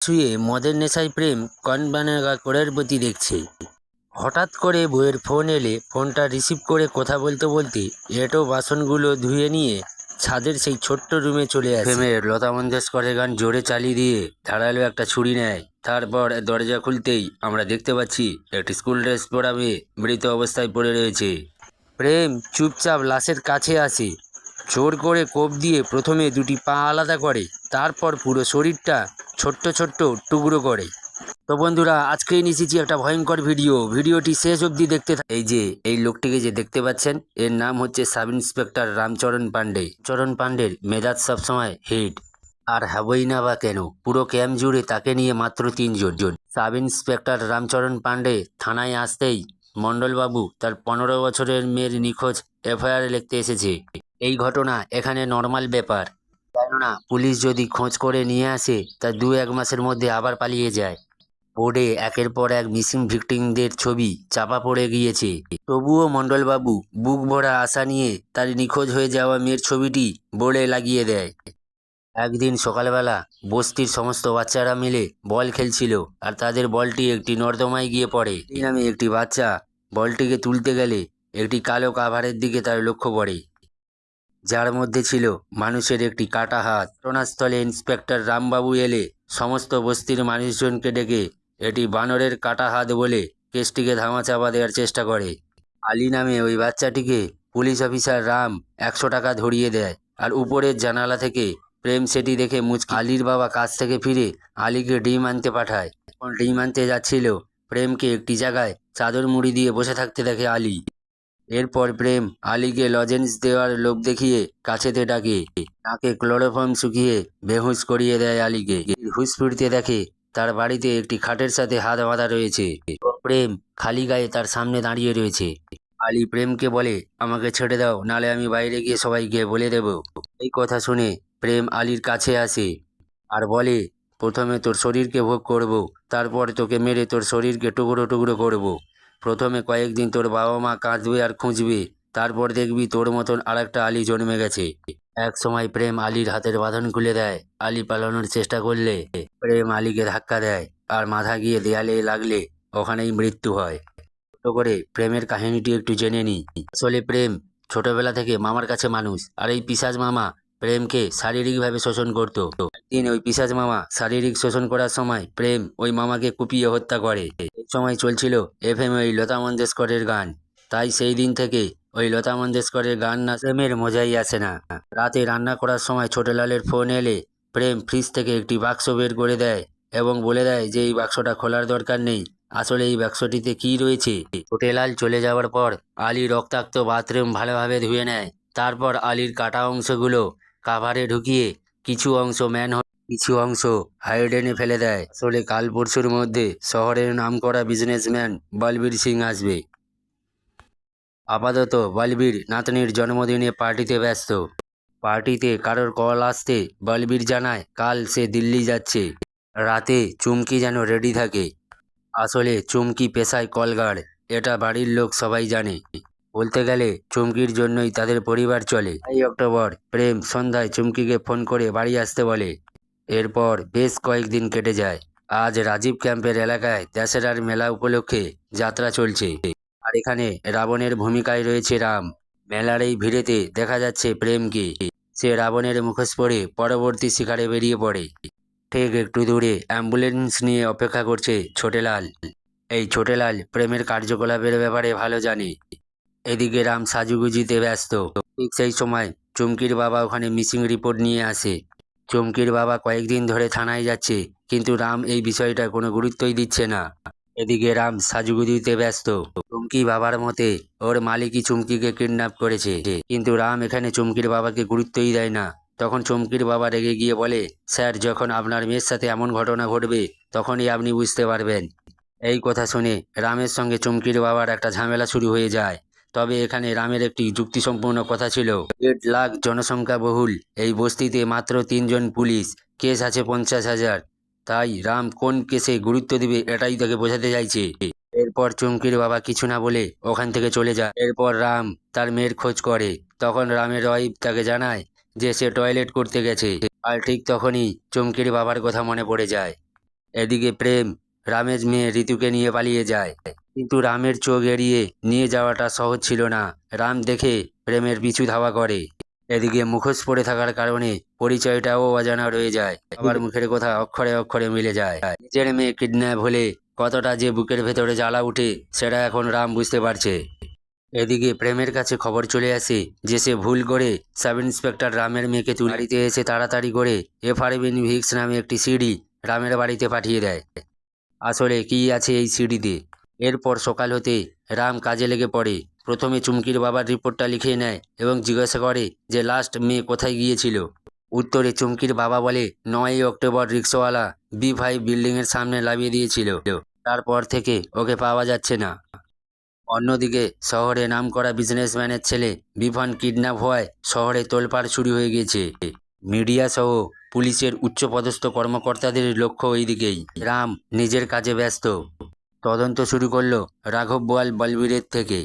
শুয়ে মদের নেশায় প্রেম কনবানেগা করোড়পতি দেখছে। হঠাৎ করে বউয়ের ফোন এলে ফোনটা রিসিভ করে কথা বলতে বলতে এঁটো বাসনগুলো ধুয়ে নিয়ে ছাদের সেই ছোট্ট রুমে চলে আসে। ফেমের লতা মঙ্গেশকরের গান জোরে চালিয়ে দিয়ে ধারালো একটা ছুরি নেয়। তারপর দরজা খুলতেই আমরা দেখতে পাচ্ছি একটি স্কুল ড্রেস পরা মেয়ে মৃত অবস্থায় পড়ে রয়েছে। প্রেম চুপচাপ লাশের কাছে আসে, জোর করে কোপ দিয়ে প্রথমে দুটি পা আলাদা করে, তারপর পুরো শরীরটা ছোট্ট ছোট্ট টুকরো করে। তো বন্ধুরা, আজকেই নিয়েছি একটা ভয়ঙ্কর ভিডিওটি শেষ অবধি দেখতে এই লোকটিকে যে দেখতে পাচ্ছেন, এর নাম হচ্ছে সাব ইন্সপেক্টর রামচরণ পান্ডে। চরণ পান্ডের মেজাজ সবসময় হিট, আর হবেই না বা কেন। পুরো ক্যাম্প জুড়ে তাকে নিয়ে মাত্র 3 জন। সাব ইন্সপেক্টর রামচরণ পান্ডে থানায় আসতেই মণ্ডলবাবু তার 15 বছরের মেয়ের নিখোঁজ এফআইআর লিখতে এসেছে। এই ঘটনা এখানে নর্মাল ব্যাপার, কেননা পুলিশ যদি খোঁজ করে নিয়ে আসে তা 2-1 মাসের মধ্যে আবার পালিয়ে যায়। বোর্ডে একের পর এক মিসিং ভিকটিমদের ছবি চাপা পড়ে গিয়েছে, তবুও মণ্ডলবাবু বুক ভরা আশা নিয়ে তার নিখোঁজ হয়ে যাওয়া মেয়ের ছবিটি বোর্ডে লাগিয়ে দেয়। একদিন সকালবেলা বস্তির সমস্ত বাচ্চারা মিলে বল খেলছিল, আর তাদের বলটি একটি নর্দমায় গিয়ে পড়ে। এই নামে একটি বাচ্চা বলটিকে তুলতে গেলে একটি কালো কাভারের দিকে তার লক্ষ্য পড়ে, যার মধ্যে ছিল মানুষের একটি কাটা হাত। ঘটনাস্থলে ইন্সপেক্টর রামবাবু এলে সমস্ত বস্তির মানুষজনকে ডেকে এটি বানরের কাটা হাত বলে কেসটিকে ধামাচাপা দেওয়ার চেষ্টা করে। আলী নামে ওই বাচ্চাটিকে পুলিশ অফিসার রাম 100 টাকা ধরিয়ে দেয়, আর উপরের জানালা থেকে প্রেম সেটি দেখে মুচকি আলীর বাবা কাজ থেকে ফিরে আলীকে ডিম আনতে পাঠায়। যখন ডিম আনতে যাচ্ছিল, প্রেমকে একটি জায়গায় চাদর মুড়ি দিয়ে বসে থাকতে দেখে আলী। এরপর প্রেম আলীকে লজেন্স দেওয়ার লোভ দেখিয়ে কাছেতে ডাকে, তাকে ক্লোরোফর্ম শুকিয়ে বেহুশ করিয়ে দেয় আলীকে। হুঁশ ফিরতে দেখে তার বাড়িতে একটি খাটের সাথে হাত বাঁধা রয়েছে। প্রেম খালি গায়ে তার সামনে দাঁড়িয়ে রয়েছে। আলী প্রেমকে বলে, আমাকে ছেড়ে দাও, নালে আমি বাইরে গিয়ে সবাইকে বলে দেব। এই কথা শুনে প্রেম আলীর কাছে আসে আর বলে, প্রথমে তোর শরীরকে ভোগ করব, তারপর তোকে মেরে তোর শরীরকে টুকরো টুকরো করব। প্রথমে কয়েকদিন তোর বাবা মা কাঁদবে আর খুঁজবে, তারপর দেখবি তোর মতন আরেকটা আলী জন্মে গেছে। এক সময় প্রেম আলীর হাতের বাঁধন খুলে দেয়। আলী পালানোর চেষ্টা করলে প্রেম আলীকে ধাক্কা দেয়, আর মাথা গিয়ে দেয়ালে লাগলে ওখানেই মৃত্যু হয়। ছোট করে প্রেমের কাহিনীটি একটু জেনে নিই। আসলে প্রেম ছোটবেলা থেকে মামার কাছে মানুষ, আর এই পিশাচ মামা প্রেমকে শারীরিকভাবে শোষণ করত। একদিন ওই পিশাচ মামা শারীরিক শোষণ করার সময় প্রেম ওই মামাকে কুপিয়ে হত্যা করে। এই সময় চলছিল এফএম ওই লতা মঙ্গেশকরের গান, তাই সেই দিন থেকে ওই লতা মঙ্গেশকরের গান না প্রেমের মজাই আসে না। রাতে রান্না করার সময় ছোটলালের ফোন এলে প্রেম ফ্রিজ থেকে একটি বাক্স বের করে দেয় এবং বলে দেয় যে এই বাক্সটা খোলার দরকার নেই, আসলে এই বাক্সটিতে কি রয়েছে। ছোটেলাল চলে যাওয়ার পর আলী রক্তাক্ত বাথরুম ভালোভাবে ধুয়ে নেয়। তারপর আলীর কাটা অংশগুলো কাভারে ঢুকিয়ে কিছু অংশ কিছু অংশ হাইডেনে ফেলে দেয়। আসলে কাল পরশুর মধ্যে শহরের নামকরা বিজনেসম্যান বলবীর সিং আসবে। আপাতত বলবীর নাতনির জন্মদিনে পার্টিতে ব্যস্ত। পার্টিতে কারোর কল আসতে বলবীর জানায় কাল সে দিল্লি যাচ্ছে। রাতে চুমকি যেন রেডি থাকে। আসলে চুমকি পেশায় কলগার্ড, এটা বাড়ির লোক সবাই জানে। বলতে গেলে চুমকির জন্যই তাদের পরিবার চলে। 5 অক্টোবর প্রেম সন্ধ্যায় চুমকিকে ফোন করে বাড়ি আসতে বলে। এরপর বেশ কয়েকদিন কেটে যায়। আজ রাজীব ক্যাম্পের এলাকায় দশেরার মেলা উপলক্ষে যাত্রা চলছে, আর এখানে রাবণের ভূমিকায় রয়েছে রাম। মেলার এই ভিড়েতে দেখা যাচ্ছে প্রেমকে। সে রাবণের মুখোশ পরে পরবর্তী শিকারে বেরিয়ে পড়ে। ঠিক একটু দূরে অ্যাম্বুলেন্স নিয়ে অপেক্ষা করছে ছোটেলাল। এই ছোটেলাল প্রেমের কার্যকলাপের ব্যাপারে ভালো জানে। এদিকে রাম সাজুগুজিতে ব্যস্ত। ঠিক সেই সময় চুমকির বাবা ওখানে মিসিং রিপোর্ট নিয়ে আসে। চুমকির বাবা কয়েকদিন ধরে থানায় যাচ্ছে, কিন্তু রাম এই বিষয়টা কোনো গুরুত্বই দিচ্ছে না। এদিকে রাম সাজুগুজিতে ব্যস্ত। চুমকি বাবার মতে ওর মালিকই চুমকিকে কিডন্যাপ করেছে, কিন্তু রাম এখানে চুমকির বাবাকে গুরুত্বই দেয় না। তখন চুমকির বাবা রেগে গিয়ে বলে, স্যার, যখন আপনার মেয়ের সাথে এমন ঘটনা ঘটবে তখনই আপনি বুঝতে পারবেন। এই কথা শুনে রামের সঙ্গে চুমকির বাবার একটা ঝামেলা শুরু হয়ে যায়। তবে এখানে রামের একটি যুক্তিসম্পন্ন কথা ছিল। 1.5 লাখ জনসংখ্যা বহুল এই বস্তিতে মাত্র 3 জন পুলিশ, কেস আছে 50,000। তাই রাম কোন কেসে গুরুত্ব দিবে এটাই তাকে বোঝাতে চাইছে। এরপর চুমকির বাবা কিছু না বলে ওখান থেকে চলে যায়। এরপর রাম তার মেয়ের খোঁজ করে। তখন রামের ওয়াইফ তাকে জানায় যে সে টয়লেট করতে গেছে, আর ঠিক তখনই চুমকির বাবার কথা মনে পড়ে যায়। এদিকে প্রেম রামের মেয়ে ঋতুকে নিয়ে পালিয়ে যায়, কিন্তু রামের চোখ এড়িয়ে নিয়ে যাওয়াটা সহজ ছিল না। রাম দেখে প্রেমের পিছু ধাওয়া করে। এদিকে মুখোশ পড়ে থাকার কারণে পরিচয়টাও অজানা রয়ে যায়, আবার মুখের কথা অক্ষরে অক্ষরে মিলে যায়। নিজের মেয়ে কিডন্যাপ হলে কতটা যে বুকের ভেতরে জ্বালা উঠে সেটা এখন রাম বুঝতে পারছে। এদিকে প্রেমের কাছে খবর চলে আসে যে সে ভুল করে সাব ইন্সপেক্টর রামের মেয়েকে তুলে বাড়িতে এসে তাড়াতাড়ি করে এফআরবিন ভিক্স নামে একটি সিডি রামের বাড়িতে পাঠিয়ে দেয়। আসলে কী আছে এই সিডিতে? এরপর সকাল হতে রাম কাজে লেগে পড়ে। প্রথমে চুমকির বাবার রিপোর্টটা লিখে নেয় এবং জিজ্ঞাসা করে যে লাস্ট মেয়ে কোথায় গিয়েছিল। উত্তরে চুমকির বাবা বলে 9ই অক্টোবর রিক্সাওয়ালা B5 বিল্ডিংয়ের সামনে নামিয়ে দিয়েছিল, তারপর থেকে ওকে পাওয়া যাচ্ছে না। অন্যদিকে শহরে নামকরা বিজনেসম্যানের ছেলে বিভান কিডন্যাপ হওয়ায় শহরে তোলপাড় শুরু হয়ে গিয়েছে। মিডিয়া সহ পুলিশের উচ্চপদস্থ কর্মকর্তাদের লক্ষ্য ওই দিকেই। রাম নিজের কাজে ব্যস্ত। তদন্ত শুরু করলো রাঘব বোয়াল বলবীরের থেকে।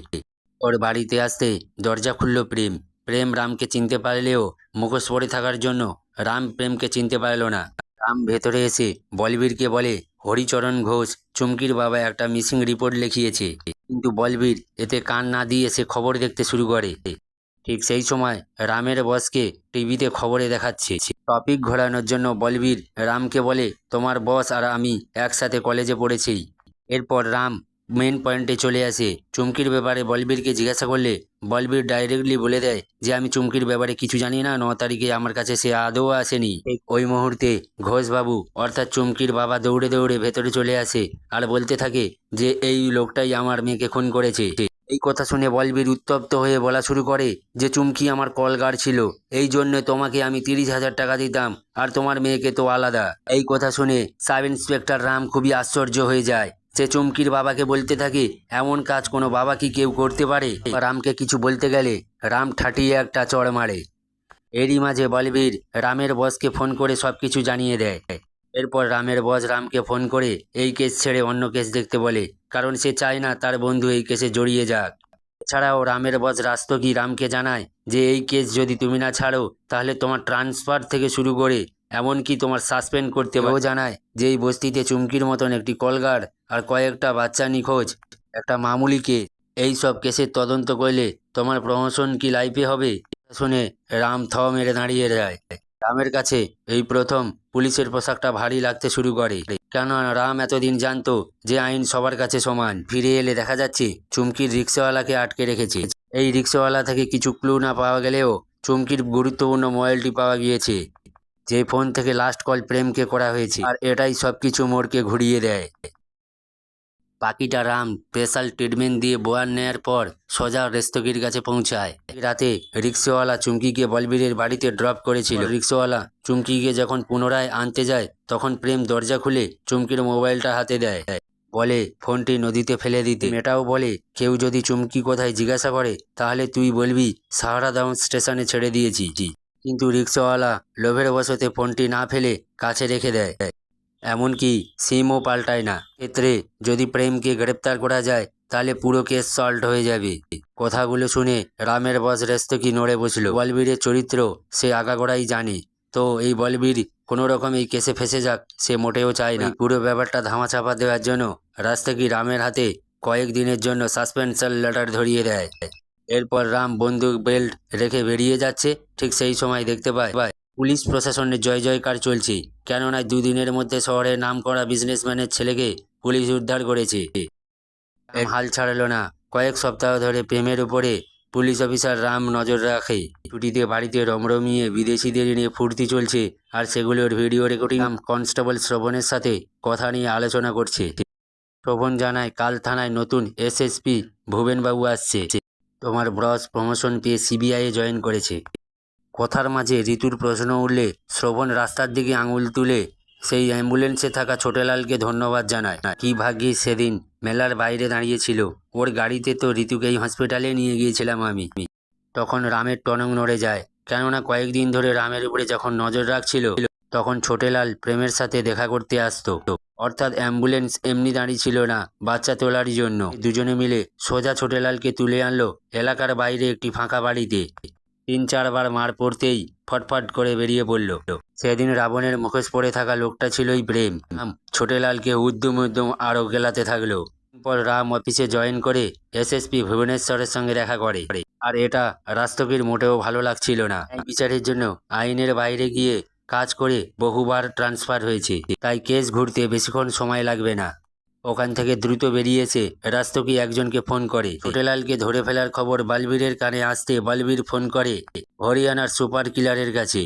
ওর বাড়িতে আসতে দরজা খুলল প্রেম। প্রেম রামকে চিনতে পারলেও মুখোশ পরে থাকার জন্য রাম প্রেমকে চিনতে পারল না। রাম ভেতরে এসে বলবীরকে বলে হরিচরণ ঘোষ চুমকির বাবা একটা মিসিং রিপোর্ট লিখিয়েছে, কিন্তু বলবীর এতে কান না দিয়ে সে খবর দেখতে শুরু করে। ঠিক সেই সময় রামের বসকে টিভিতে খবরে দেখাচ্ছে। টপিক ঘোরানোর জন্য বলবীর রামকে বলে তোমার বস আর আমি একসাথে কলেজে পড়েছি। এরপর রাম মেন পয়েন্টে চলে আসে। চুমকির ব্যাপারে বলবীরকে জিজ্ঞাসা করলে বলবীর ডাইরেক্টলি বলে দেয় যে আমি চুমকির ব্যাপারে কিছু জানি না, 9 তারিখে আমার কাছে সে আদৌ আসেনি। ওই মুহূর্তে ঘোষবাবু অর্থাৎ চুমকির বাবা দৌড়ে দৌড়ে ভেতরে চলে আসে আর বলতে থাকে যে এই লোকটাই আমার মেয়েকে খুন করেছে। এই কথা শুনে বলবীর উত্তপ্ত হয়ে বলা শুরু করে যে চুমকি আমার কলগার ছিল, এই জন্য তোমাকে আমি 30,000 টাকা দিতাম, আর তোমার মেয়েকে তো আলাদা। এই কথা শুনে সাব ইন্সপেক্টর রাম খুবই আশ্চর্য হয়ে যায়। সে চুমকির বাবাকে বলতে থাকে এমন কাজ কোনো বাবা কি কেউ করতে পারে? রামকে কিছু বলতে গেলে রাম ঠাটিয়ে একটা চড় মারে। এরই মাঝে বলবীর রামের বসকে ফোন করে সব কিছু জানিয়ে দেয়। এরপর রামের বস রামকে ফোন করে এই কেস ছেড়ে অন্য কেস দেখতে বলে, কারণ সে চায় না তার বন্ধু এই কেসে জড়িয়ে যাক। এছাড়াও রামের বস রাস্তকি রামকে জানায় যে এই কেস যদি তুমি না ছাড়ো তাহলে তোমার ট্রান্সফার থেকে শুরু করে এমনকি তোমার সাসপেন্ড করতে পারে। ও জানায় যে এই বস্তিতে চুমকির মতন একটি কলগার আর কয়েকটা বাচ্চা নিখোঁজ একটা মামুলি কেস। এই সব কেসের তদন্ত করলে তোমার প্রমোশন কি লাইফে হবে? শুনে রাম থ মেরে দাঁড়িয়ে যায়। রামের কাছে এই প্রথম পুলিশের পোশাকটা ভারী লাগতে শুরু করে, কেননা রাম এতদিন জানতো যে আইন সবার কাছে সমান। ফিরে এলে দেখা যাচ্ছে চুমকির রিক্সাওয়ালাকে আটকে রেখেছে। এই রিক্সাওয়ালা থেকে কিছু ক্লু না পাওয়া গেলেও চুমকির গুরুত্বপূর্ণ মোবাইলটি পাওয়া গিয়েছে, যে ফোন থেকে লাস্ট কল প্রেমকে করা হয়েছে। আর এটাই সবকিছু মোড়কে ঘুরিয়ে দেয়। বাকিটা রাম স্পেশাল ট্রিটমেন্ট দিয়ে বোয়ার নেয়ার পর সোজা রেস্তোগির কাছে পৌঁছায়। রাতে রিক্সাওয়ালা চুমকিকে বলবীরের বাড়িতে ড্রপ করেছিল। রিক্সাওয়ালা চুমকিকে যখন পুনরায় আনতে যায় তখন প্রেম দরজা খুলে চুমকির মোবাইলটা হাতে দেয়, বলে ফোনটি নদীতে ফেলে দিতে। এটাও বলে কেউ যদি চুমকি কোথায় জিজ্ঞাসা করে তাহলে তুই বলবি সাহারাদাম স্টেশনে ছেড়ে দিয়েছি। কিন্তু রিক্সাওয়ালা লোভের বশতে ফোনটি না ফেলে কাছে রেখে দেয়, এমনকি সিমও পাল্টায় না। ক্ষেত্রে যদি প্রেমকে গ্রেপ্তার করা যায় তাহলে পুরো কেস সলভ হয়ে যাবে। কথাগুলো শুনে রামের বস রেস্তোগি নড়ে বসল। বলবীরের চরিত্র সে আগাগোড়াই জানে, তো এই বলবীর কোনো রকম এই কেসে ফেসে যাক সে মোটেও চায় না। পুরো ব্যাপারটা ধামাচাপা দেওয়ার জন্য রেস্তোগি রামের হাতে কয়েকদিনের জন্য সাসপেনশন লেটার ধরিয়ে দেয়। এরপর রাম বন্দুক বেল্ট রেখে বেরিয়ে যাচ্ছে। ঠিক সেই সময় দেখতে পায় পুলিশ প্রশাসনের জয় জয়কার চলছে, কেননা 2 দিনের মধ্যে শহরের নামকরা বিজনেসম্যানের ছেলেকে পুলিশ উদ্ধার করেছে। হাল ছাড়লো না। কয়েক সপ্তাহ ধরে প্রেমের উপরে পুলিশ অফিসার রাম নজর রাখে। ছুটিতে বাড়িতে রমরমিয়ে বিদেশিদের নিয়ে ফুর্তি চলছে, আর সেগুলোর ভিডিও রেকর্ডিং কনস্টেবল শ্রবণের সাথে কথা নিয়ে আলোচনা করছে। শ্রবণ জানায় কাল থানায় নতুন এসএসপি ভুবনবাবু আসছে। তোমার ব্রস প্রমোশন পেয়ে সিবিআইয়ে জয়েন করেছে। কথার মাঝে ঋতুর প্রশ্ন উঠলে শ্রবণ রাস্তার দিকে আঙুল তুলে সেই অ্যাম্বুলেন্সে থাকা ছোটেলালকে ধন্যবাদ জানায়। কি ভাগ্যিস সেদিন মেলার বাইরে দাঁড়িয়েছিল, ওর গাড়িতে তো ঋতুকেই হসপিটালে নিয়ে গিয়েছিলাম আমি। তখন রামের টনক নড়ে যায়, কেননা কয়েকদিন ধরে রামের উপরে যখন নজর রাখছিল তখন ছোটেলাল প্রেমের সাথে দেখা করতে আসতো। অর্থাৎ অ্যাম্বুলেন্স এমনি দাঁড়িয়ে ছিল না বাচ্চা তোলার জন্য। দুজনে মিলে সোজা ছোটেলালকে তুলে আনলো এলাকার বাইরে একটি ফাঁকা বাড়িতে। 3-4 বার মার পড়তেই ফটফট করে বেরিয়ে পড়ল। সেদিন রাবণের মুখোশ পরে থাকা লোকটা ছিলই প্রেম। রাম ছোটেলালকে উদ্যম উদ্যম আরও গেলাতে থাকলো। পর রাম অফিসে জয়েন করে এসএসপি ভুবনেশ্বরের সঙ্গে দেখা করে। আর এটা রাস্তোগির মোটেও ভালো লাগছিল না। বিচারের জন্য আইনের বাইরে গিয়ে কাজ করে বহুবার ট্রান্সফার হয়েছে, তাই কেস ঘুরতে বেশিক্ষণ সময় লাগবে না। ওখান থেকে দ্রুত বেরিয়ে এসে রাস্তোগি একজনকে ফোন করে। ছোটেলালকে ধরে ফেলার খবর বলবীরের কানে আসতে বলবীর ফোন করে হরিয়ানার সুপার কিলারের কাছে।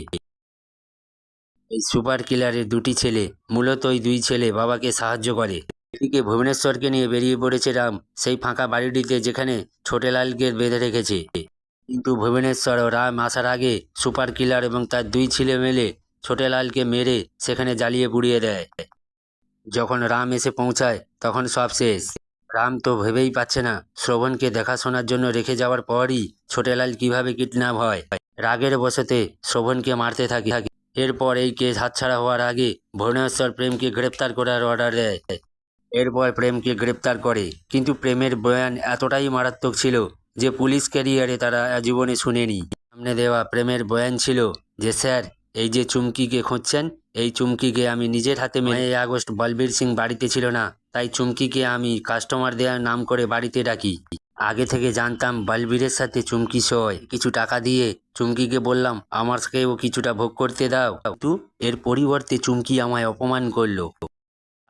এই সুপার কিলারের দুটি ছেলে, মূলত ওই দুই ছেলে বাবাকে সাহায্য করে। এদিকে ভুবনেশ্বরকে নিয়ে বেরিয়ে পড়েছে রাম সেই ফাঁকা বাড়িটিতে যেখানে ছোটেলালকে বেঁধে রেখেছে। কিন্তু ভুবনেশ্বর ও রাম আসার আগে সুপার কিলার এবং তার দুই ছেলে মিলে ছোটেলালকে মেরে সেখানে জ্বালিয়ে পুড়িয়ে দেয়। যখন রাম এসে পৌঁছায় তখন সব শেষ। রাম তো ভেবেই পাচ্ছে না শ্রবণকে দেখাশোনার জন্য রেখে যাওয়ার পরই ছোটেলাল কিভাবে কিডন্যাপ হয়। রাগের বশতে শ্রবণকে মারতে থাকে। এরপর এই কেস হাতছাড়া হওয়ার আগে ভুবনেশ্বর প্রেমকে গ্রেপ্তার করার অর্ডার দেয়। এরপর প্রেমকে গ্রেপ্তার করে, কিন্তু প্রেমের বয়ান এতটাই মারাত্মক ছিল যে পুলিশ ক্যারিয়ারে তারা জীবনে শুনেনি। সামনে দেওয়া প্রেমের বয়ান ছিল যে, স্যার, এই যে চুমকিকে খুঁজছেন, এই চুমকিকে আমি নিজের হাতে 9 আগস্ট বলবীর সিং বাড়িতে ছিল না, তাই চুমকিকে আমি কাস্টমার দেওয়ার নাম করে বাড়িতে ডাকি। আগে থেকে জানতাম বলবীরের সাথে চুমকি শোয়। কিছু টাকা দিয়ে চুমকিকে বললাম আমাকেও কিছুটা ভোগ করতে দাও, কিন্তু এর পরিবর্তে চুমকি আমায় অপমান করলো।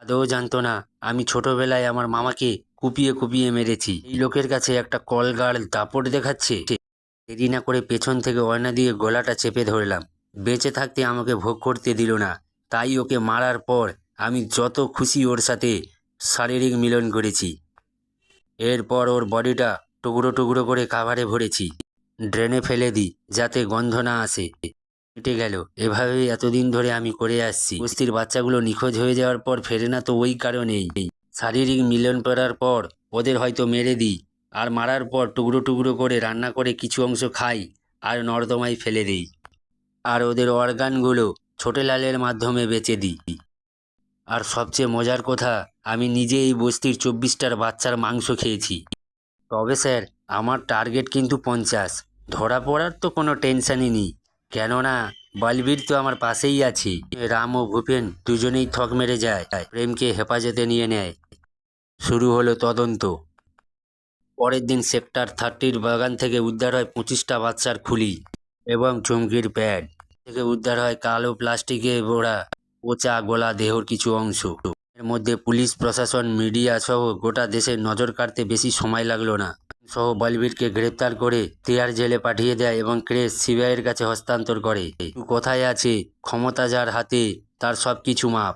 আদৌ জানতো না আমি ছোটবেলায় আমার মামাকে কুপিয়ে কুপিয়ে মেরেছি। এই লোকের কাছে একটা কলগার্ল দাপট দেখাচ্ছে। দেরি না করে পেছন থেকে অয়না দিয়ে গলাটা চেপে ধরলাম। বেঁচে থাকতে আমাকে ভোগ করতে দিল না, তাই ওকে মারার পর আমি যত খুশি ওর সাথে শারীরিক মিলন করেছি। এরপর ওর বডিটা টুকরো টুকরো করে কাভারে ভরেছি, ড্রেনে ফেলে দিই যাতে গন্ধ না আসে। কেটে গেল। এভাবেই এতদিন ধরে আমি করে আসছি। বস্তির বাচ্চাগুলো নিখোঁজ হয়ে যাওয়ার পর ফেরে না তো ওই কারণেই। শারীরিক মিলন করার পর ওদের হয়তো মেরে দিই, আর মারার পর টুকরো টুকরো করে রান্না করে কিছু অংশ খাই আর নর্দমায় ফেলে দিই। আর ওদের অর্গানগুলো ছোটেলালের মাধ্যমে বেচে দিই। আর সবচেয়ে মজার কথা, আমি নিজে এই বস্তির 24টার বাচ্চার মাংস খেয়েছি। তবে স্যার, আমার টার্গেট কিন্তু 50। ধরা পড়ার তো কোনো টেনশনই নেই, কেননা বলবীর তো আমার পাশেই আছে। রাম ও ভূপেন দুজনেই থক মেরে যায়, প্রেমকে হেফাজতে নিয়ে নেয়। শুরু হলো তদন্ত। পরের দিন সেক্টর 30-র বাগান থেকে উদ্ধার হয় 25টা বাচ্চার খুলি এবং চুমকির প্যাড। থেকে উদ্ধার হয় কালো প্লাস্টিকে ভরা পচা গলা দেহর কিছু অংশ। এর মধ্যে পুলিশ প্রশাসন, মিডিয়া সহ গোটা দেশের নজর কাড়তে বেশি সময় লাগলো না। সহ বলবীরকে গ্রেপ্তার করে তিহার জেলে পাঠিয়ে দেয় এবং কেস সিবিআইয়ের কাছে হস্তান্তর করে। কোথায় আছে ক্ষমতা যার হাতে, তার সব কিছু মাপ।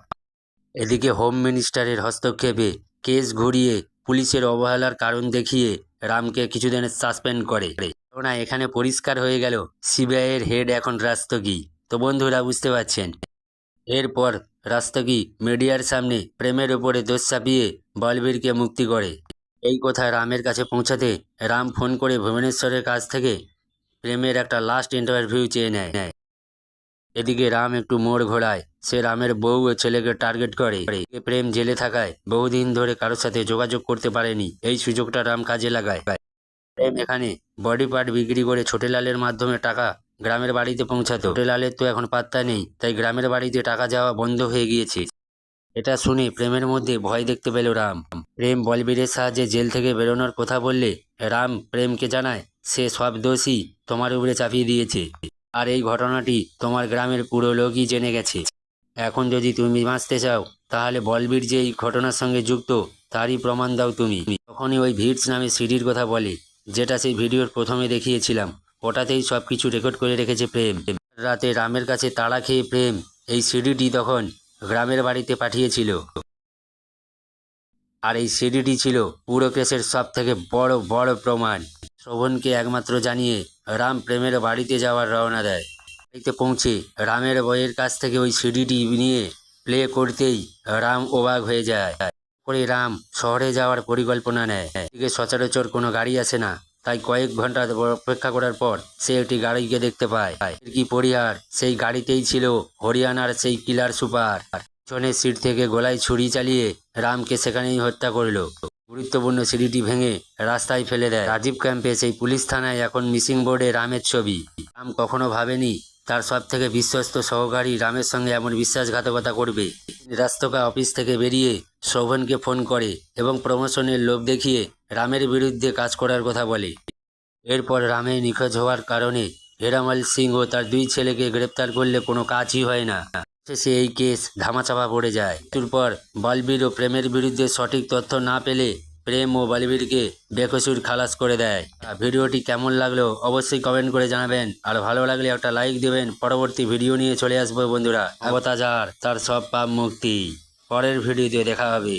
এদিকে হোম মিনিস্টারের হস্তক্ষেপে কেস ঘুরিয়ে পুলিশের অবহেলার কারণ দেখিয়ে রামকে কিছুদিনের সাসপেন্ড করে। না, এখানে পরিষ্কার হয়ে গেল সিবিআইয়ের হেড এখন রাস্তোগি। তো বন্ধুরা বুঝতে পারছেন। এরপর রাস্তোগি মিডিয়ার সামনে প্রেমের উপরে দোষ চাপিয়ে বলবীরকে মুক্তি করে। এই কথা রামের কাছে পৌঁছাতে রাম ফোন করে ভুবনেশ্বরের কাছ থেকে প্রেমের একটা লাস্ট ইন্টারভিউ চেয়ে নেয়। এদিকে রাম একটু মোড় ঘোরায়। সে রামের বউ ও ছেলেকে টার্গেট করে। প্রেম জেলে থাকায় বহুদিন ধরে কারোর সাথে যোগাযোগ করতে পারেনি, এই সুযোগটা রাম কাজে লাগায়। প্রেম এখানে বডি পার্ট বিক্রি করে ছোটেলালের মাধ্যমে টাকা গ্রামের বাড়িতে পৌঁছাতো। ছোটেলালের তো এখন পাত্তা নেই, তাই গ্রামের বাড়িতে টাকা যাওয়া বন্ধ হয়ে গিয়েছে। এটা শুনে প্রেমের মধ্যে ভয় দেখতে পেল রাম। প্রেম বলবীরের সাহায্যে জেল থেকে বেরোনোর কথা বললে রাম প্রেমকে জানায় সে সব দোষই তোমার উপরে চাপিয়ে দিয়েছে, আর এই ঘটনাটি তোমার গ্রামের পুরো লোকই জেনে গেছে। এখন যদি তুমি বাঁচতে চাও তাহলে বলবীর যে এই ঘটনার সঙ্গে যুক্ত তারই প্রমাণ দাও তুমি। তখনই ওই ভিডস নামে সিডির কথা বলে, যেটা সেই ভিডিওর প্রথমে দেখিয়েছিলাম। ওটাতেই সব কিছু রেকর্ড করে রেখেছে প্রেম। রাতে রামের কাছে তাড়া খেয়ে প্রেম এই সিডিটি তখন গ্রামের বাড়িতে পাঠিয়েছিল। আর এই সিডিটি ছিল পুরো কেসের সব থেকে বড় বড় প্রমাণ। শোভনকে একমাত্র জানিয়ে রাম প্রেমের বাড়িতে যাওয়ার রওনা দেয়। বাড়িতে পৌঁছে রামের বইয়ের কাছ থেকে ওই সিডিটি নিয়ে প্লে করতেই রাম অবাক হয়ে যায়। করে রাম শহরে যাওয়ার পরিকল্পনা নেয়। এদিকে সচরাচর কোনো গাড়ি আসে না, তাই কয়েক ঘন্টা অপেক্ষা করার পর সে একটি গাড়িকে দেখতে পায়। কি পরিহার, সেই গাড়িতেই ছিল হরিয়ানার সেই কিলার সুপার। পিছনের সিট থেকে গলায় ছুরি চালিয়ে রামকে সেখানেই হত্যা করলো। গুরুত্বপূর্ণ সিডিটি ভেঙে রাস্তায় ফেলে দেয়। রাজীব ক্যাম্পে সেই পুলিশ থানায় এখন মিসিং বোর্ডে রামের ছবি। রাম কখনো ভাবেনি তার সব থেকে বিশ্বস্ত সহকারী রামের সঙ্গে এমন বিশ্বাসঘাতকতা করবে। রাস্তোকা অফিস থেকে বেরিয়ে শোভনকে ফোন করে এবং প্রমোশনের লোভ দেখিয়ে রামের বিরুদ্ধে কাজ করার কথা বলে। এরপর রামের নিখোঁজ হওয়ার কারণে হেরামল সিং ও তার 2 ছেলেকে গ্রেপ্তার করলে কোনো কাজই হয় না। শেষে এই কেস ধামাচাপা পড়ে যায়। এরপর বলবীর ও প্রেমের বিরুদ্ধে সঠিক তথ্য না পেলে প্রেম ও বলবীরকে বেকসুর খালাস করে দেয়। ভিডিওটি কেমন লাগলো অবশ্যই কমেন্ট করে জানাবেন, আর ভালো লাগলে একটা লাইক দেবেন। পরবর্তী ভিডিও নিয়ে চলে আসবো বন্ধুরা। অবতাজার তার সব পাপ মুক্তি। পরের ভিডিওতে দেখা হবে।